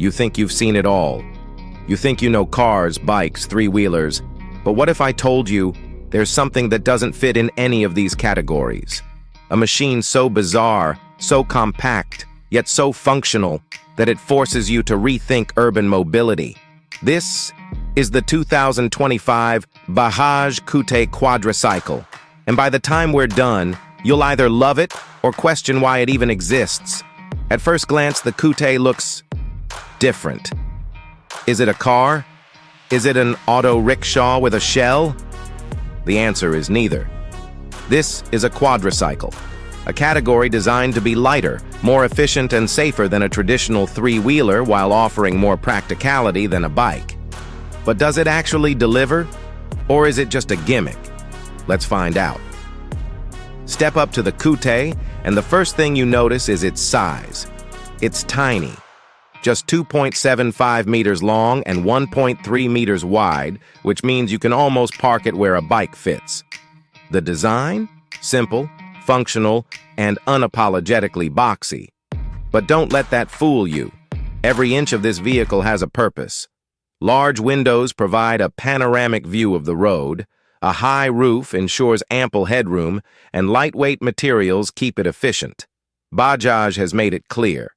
You think you've seen it all. You think you know cars, bikes, three-wheelers. But what if I told you there's something that doesn't fit in any of these categories? A machine so bizarre, so compact, yet so functional that it forces you to rethink urban mobility. This is the 2025 Bajaj Qute Quadricycle. And by the time we're done, you'll either love it or question why it even exists. At first glance, the Qute looks different. Is it a car? Is it an auto rickshaw with a shell? The answer is neither. This is a quadricycle, a category designed to be lighter, more efficient and safer than a traditional three-wheeler while offering more practicality than a bike. But does it actually deliver? Or is it just a gimmick? Let's find out. Step up to the Qute, and the first thing you notice is its size. It's tiny. Just 2.75 meters long and 1.3 meters wide, which means you can almost park it where a bike fits. The design? Simple, functional, and unapologetically boxy. But don't let that fool you. Every inch of this vehicle has a purpose. Large windows provide a panoramic view of the road, a high roof ensures ample headroom, and lightweight materials keep it efficient. Bajaj has made it clear.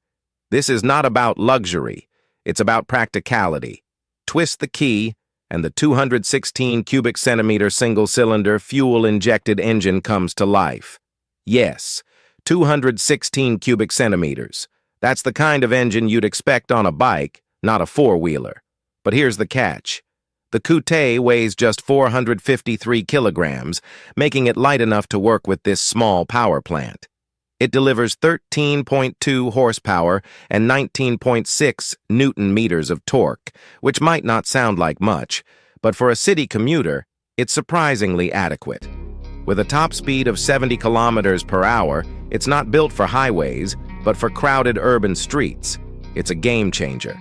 This is not about luxury, it's about practicality. Twist the key, and the 216 cubic centimeter single-cylinder fuel-injected engine comes to life. Yes, 216 cubic centimeters. That's the kind of engine you'd expect on a bike, not a four-wheeler. But here's the catch. The Qute weighs just 453 kilograms, making it light enough to work with this small power plant. It delivers 13.2 horsepower and 19.6 newton-meters of torque, which might not sound like much, but for a city commuter, it's surprisingly adequate. With a top speed of 70 kilometers per hour, it's not built for highways, but for crowded urban streets. It's a game changer.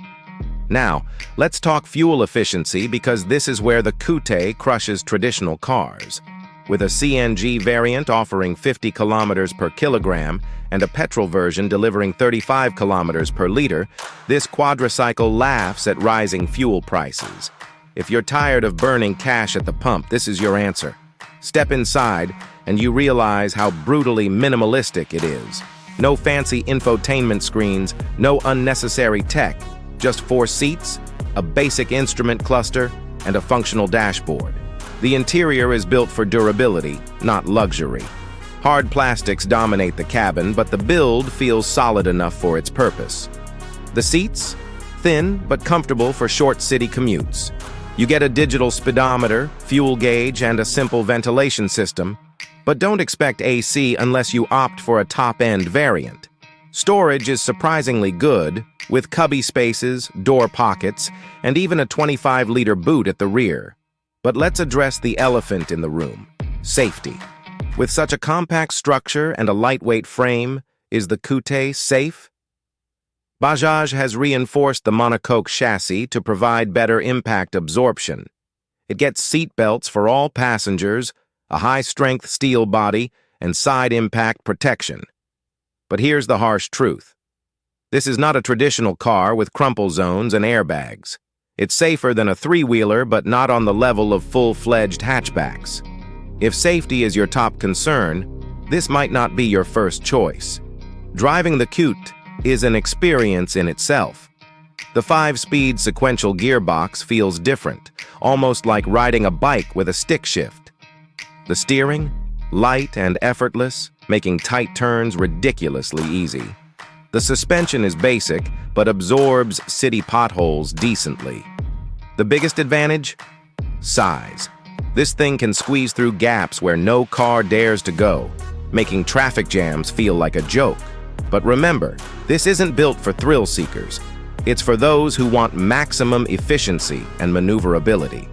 Now, let's talk fuel efficiency because this is where the Qute crushes traditional cars. With a CNG variant offering 50 kilometers per kilogram and a petrol version delivering 35 kilometers per liter, this quadricycle laughs at rising fuel prices. If you're tired of burning cash at the pump, this is your answer. Step inside and you realize how brutally minimalistic it is. No fancy infotainment screens, no unnecessary tech. Just 4 seats, a basic instrument cluster, and a functional dashboard. The interior is built for durability, not luxury. Hard plastics dominate the cabin, but the build feels solid enough for its purpose. The seats? Thin, but comfortable for short city commutes. You get a digital speedometer, fuel gauge, and a simple ventilation system, but don't expect AC unless you opt for a top-end variant. Storage is surprisingly good, with cubby spaces, door pockets, and even a 25-liter boot at the rear. But let's address the elephant in the room: safety. With such a compact structure and a lightweight frame, is the Qute safe? Bajaj has reinforced the monocoque chassis to provide better impact absorption. It gets seat belts for all passengers, a high-strength steel body, and side impact protection. But here's the harsh truth. This is not a traditional car with crumple zones and airbags. It's safer than a three-wheeler, but not on the level of full-fledged hatchbacks. If safety is your top concern, this might not be your first choice. Driving the Qute is an experience in itself. The 5-speed sequential gearbox feels different, almost like riding a bike with a stick shift. The steering? Light and effortless, making tight turns ridiculously easy. The suspension is basic, but absorbs city potholes decently. The biggest advantage? Size. This thing can squeeze through gaps where no car dares to go, making traffic jams feel like a joke. But remember, this isn't built for thrill seekers. It's for those who want maximum efficiency and maneuverability.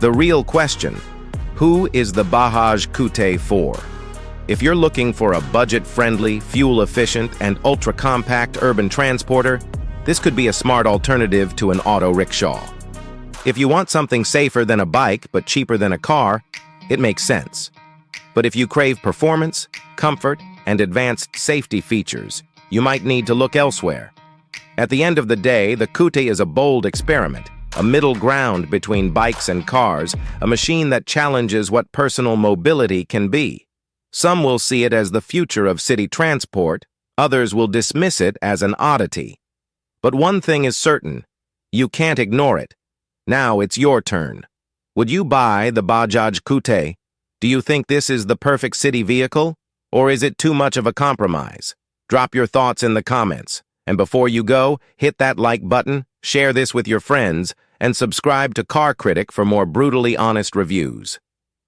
The real question: who is the Bajaj Qute for? If you're looking for a budget-friendly, fuel-efficient, and ultra-compact urban transporter, this could be a smart alternative to an auto rickshaw. If you want something safer than a bike but cheaper than a car, it makes sense. But if you crave performance, comfort, and advanced safety features, you might need to look elsewhere. At the end of the day, the Qute is a bold experiment, a middle ground between bikes and cars, a machine that challenges what personal mobility can be. Some will see it as the future of city transport, others will dismiss it as an oddity. But one thing is certain, you can't ignore it. Now it's your turn. Would you buy the Bajaj Qute? Do you think this is the perfect city vehicle? Or is it too much of a compromise? Drop your thoughts in the comments. And before you go, hit that like button, share this with your friends, and subscribe to Car Critic for more brutally honest reviews.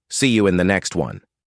See you in the next one.